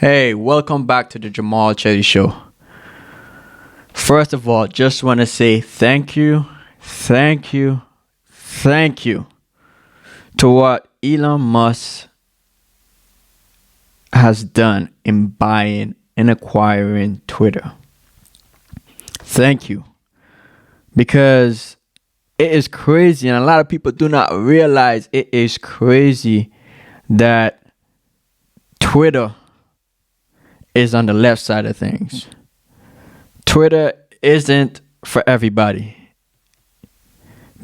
Hey, welcome back to the Jamal Chetty Show. First of all, just want to say thank you to what Elon Musk has done in buying and acquiring Twitter. Thank you. Because it is crazy, and a lot of people do not realize it is crazy that Twitter is on the left side of things. Twitter isn't for everybody.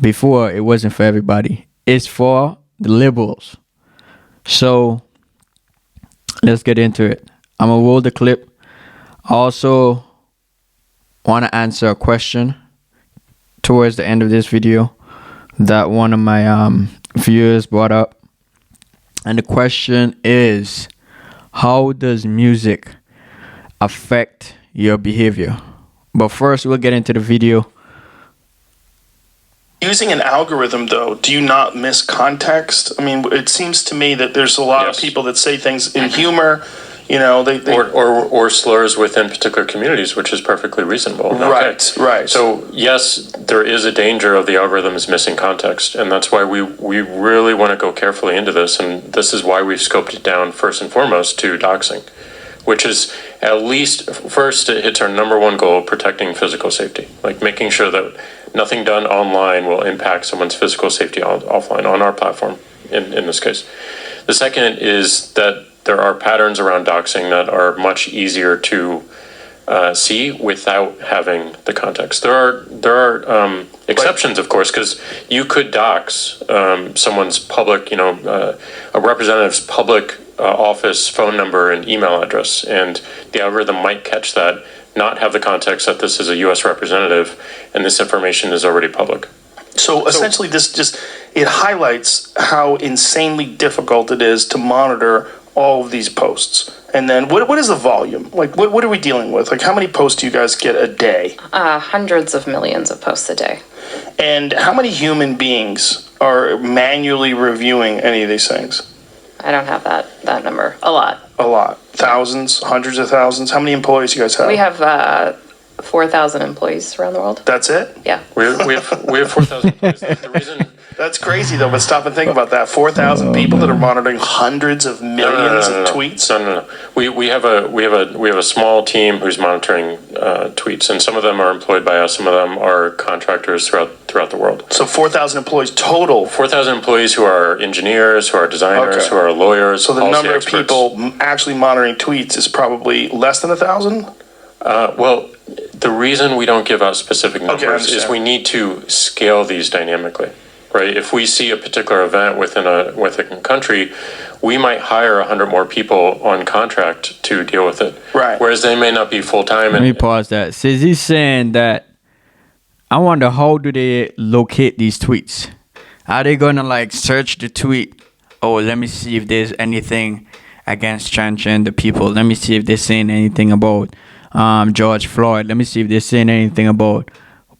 Before, it wasn't for everybody. It's for the liberals. So, let's get into it. I'm going to roll the clip. I also want to answer a question towards the end of this video that one of my viewers brought up. And the question is, how does music affect your behavior? But first, we'll get into the video. Using an algorithm, though, do you not miss context? I mean, it seems to me that there's a lot of people that say things in humor, you know, or slurs within particular communities, which is perfectly reasonable. Right. So yes, there is a danger of the algorithms missing context, and that's why we really want to go carefully into this, and this is why we've scoped it down first and foremost to doxing, which is at least first it hits our number one goal, protecting physical safety, like making sure that nothing done online will impact someone's physical safety offline on our platform in this case. The second is that there are patterns around doxing that are much easier to see without having the context. There are exceptions, of course, because you could dox someone's public, a representative's public office phone number and email address, and the algorithm might catch that, not have the context that this is a U.S. representative, and this information is already public. So essentially, it highlights how insanely difficult it is to monitor all of these posts. And then what is the volume? Like, what are we dealing with? Like, how many posts do you guys get a day? Hundreds of millions of posts a day. And how many human beings are manually reviewing any of these things? I don't have that number. A lot. Thousands, hundreds of thousands. How many employees do you guys have? We have 4,000 employees around the world. That's it? Yeah. We have 4,000 employees. The reason. That's crazy, though, but stop and think about that. 4,000 people that are monitoring hundreds of millions of tweets? No. We have a small team who's monitoring tweets, and some of them are employed by us, some of them are contractors throughout the world. So 4,000 employees total? 4,000 employees who are engineers, who are designers, who are lawyers, so the number experts. of people actually monitoring tweets is probably less than 1,000? Well, the reason we don't give out specific numbers is we need to scale these dynamically. Right. If we see a particular event within a country, we might hire 100 more people on contract to deal with it. Right. Whereas they may not be full time. Let me pause that. Says he's saying that. I wonder, how do they locate these tweets? Are they gonna search the tweet? Oh, let me see if there's anything against transgender people. Let me see if they're saying anything about George Floyd. Let me see if they're saying anything about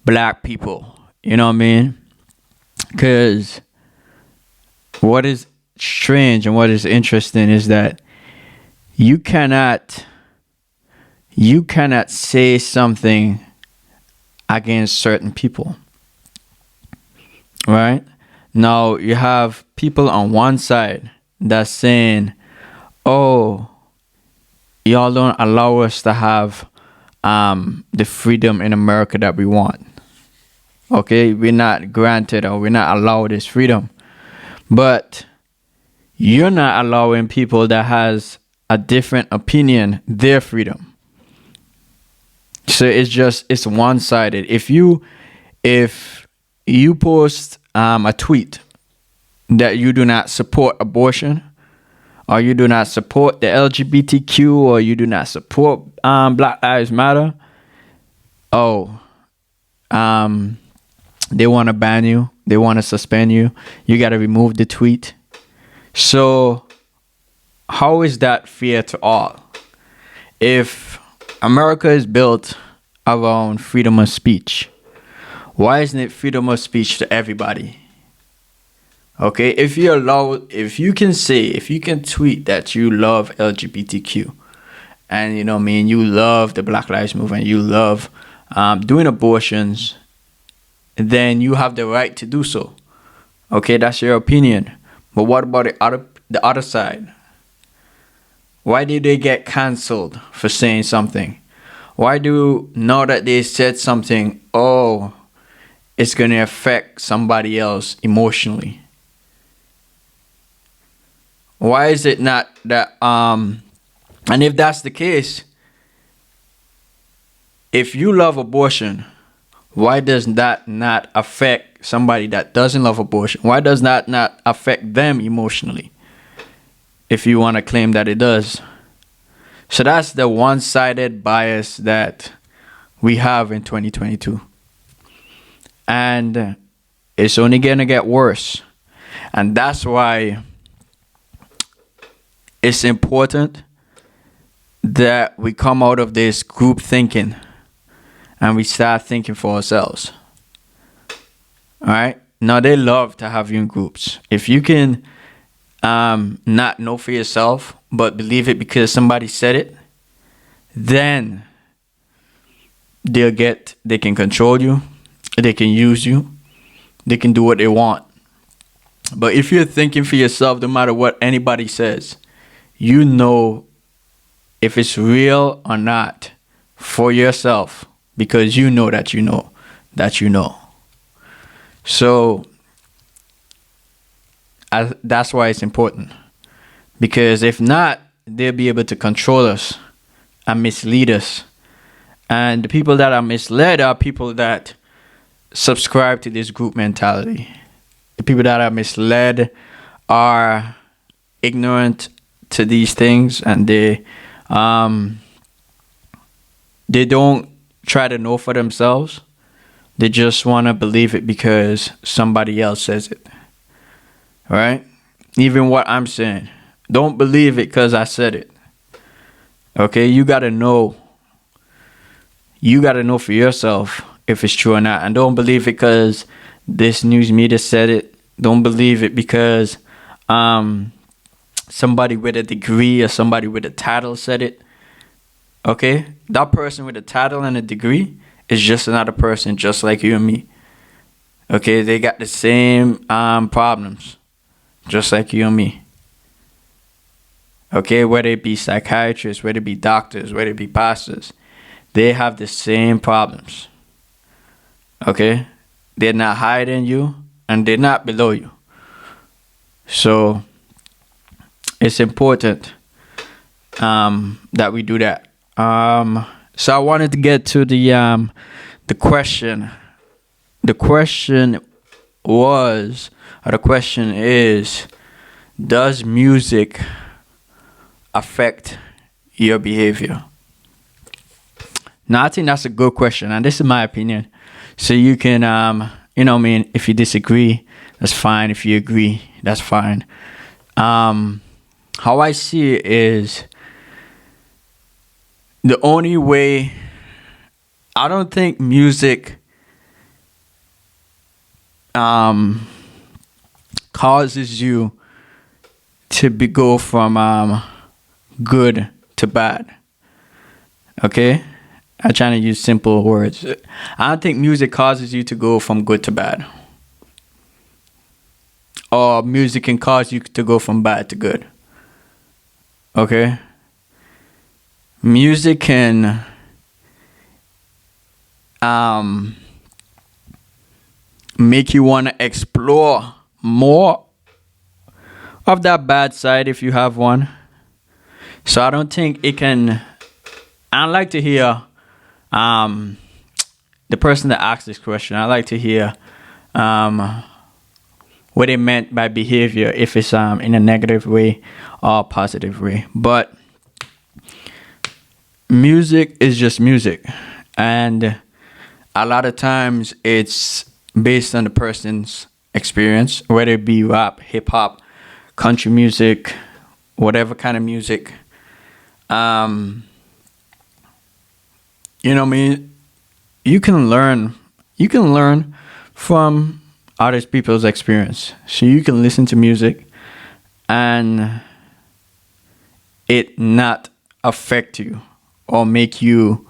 black people. You know what I mean? Because what is strange and what is interesting is that you cannot say something against certain people. Right? Now you have people on one side that's saying, oh, y'all don't allow us to have the freedom in America that we want. Okay, we're not granted or we're not allowed this freedom. But you're not allowing people that has a different opinion their freedom. So it's one-sided. If you post a tweet that you do not support abortion, or you do not support the LGBTQ, or you do not support Black Lives Matter, they want to ban you. They want to suspend you. You got to remove the tweet. So how is that fair to all? If America is built around freedom of speech, why isn't it freedom of speech to everybody? Okay, if you can tweet that you love LGBTQ, and you know what I mean, you love the Black Lives Movement, you love doing abortions, then you have the right to do so. Okay, that's your opinion. But what about the other side? Why did they get cancelled for saying something? Why do, now that they said something, oh, it's going to affect somebody else emotionally? Why is it not that, and if that's the case, if you love abortion, why does that not affect somebody that doesn't love abortion? Why does that not affect them emotionally? If you want to claim that it does. So that's the one-sided bias that we have in 2022. And it's only going to get worse. And that's why it's important that we come out of this group thinking and we start thinking for ourselves. All right? Now, they love to have you in groups. If you can not know for yourself, but believe it because somebody said it, then they can control you, they can use you, they can do what they want. But if you're thinking for yourself, no matter what anybody says, you know if it's real or not for yourself, because you know that you know that you know. So that's why it's important. Because if not, they'll be able to control us and mislead us. And the people that are misled are people that subscribe to this group mentality. The people that are misled are ignorant to these things, and they don't try to know for themselves. They just want to believe it because somebody else says it. Right? Even what I'm saying. Don't believe it because I said it. Okay? You got to know. You got to know for yourself if it's true or not. And don't believe it because this news media said it. Don't believe it because somebody with a degree or somebody with a title said it. Okay? That person with a title and a degree is just another person just like you and me. Okay? They got the same problems just like you and me. Okay? Whether it be psychiatrists, whether it be doctors, whether it be pastors, they have the same problems. Okay? They're not higher than you and they're not below you. So it's important that we do that. So I wanted to get to the question. The question is, does music affect your behavior? Now, I think that's a good question, and this is my opinion. So you can, if you disagree, that's fine. If you agree, that's fine. How I see it is, the only way, I don't think music causes you to go from good to bad. Okay? I'm trying to use simple words. I don't think music causes you to go from good to bad. Or music can cause you to go from bad to good. Okay? Music can make you want to explore more of that bad side if you have one. So I don't think it can. I'd like to hear the person that asked this question. I'd like to hear what they meant by behavior, if it's in a negative way or a positive way. But music is just music, and a lot of times it's based on the person's experience, whether it be rap, hip hop, country music, whatever kind of music. You know what I mean? You can learn from other people's experience. So you can listen to music and it not affect you or make you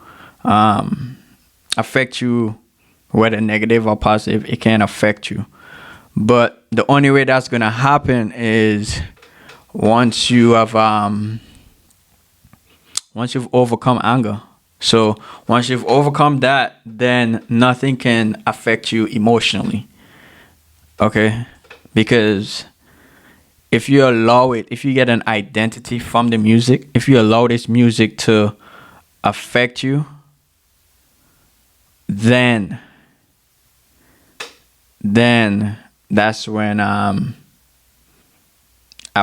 affect you, whether negative or positive. It can affect you, but the only way that's gonna happen is once you've overcome anger. So once you've overcome that, then nothing can affect you emotionally. Okay? Because if you allow it, if you get an identity from the music, if you allow this music to affect you, then that's when I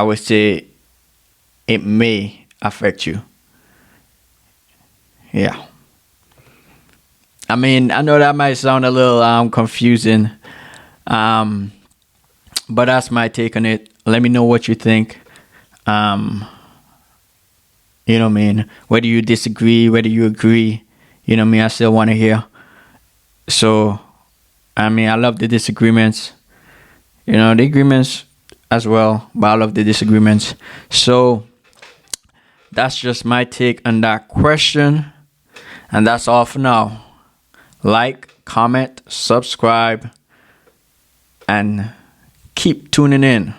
would say it may affect you. Yeah. I mean, I know that might sound a little confusing, but that's my take on it. Let me know what you think. You know what I mean? Whether you disagree, whether you agree, you know what I mean? I still want to hear. So, I mean, I love the disagreements. You know, the agreements as well, but I love the disagreements. So, that's just my take on that question. And that's all for now. Like, comment, subscribe, and keep tuning in.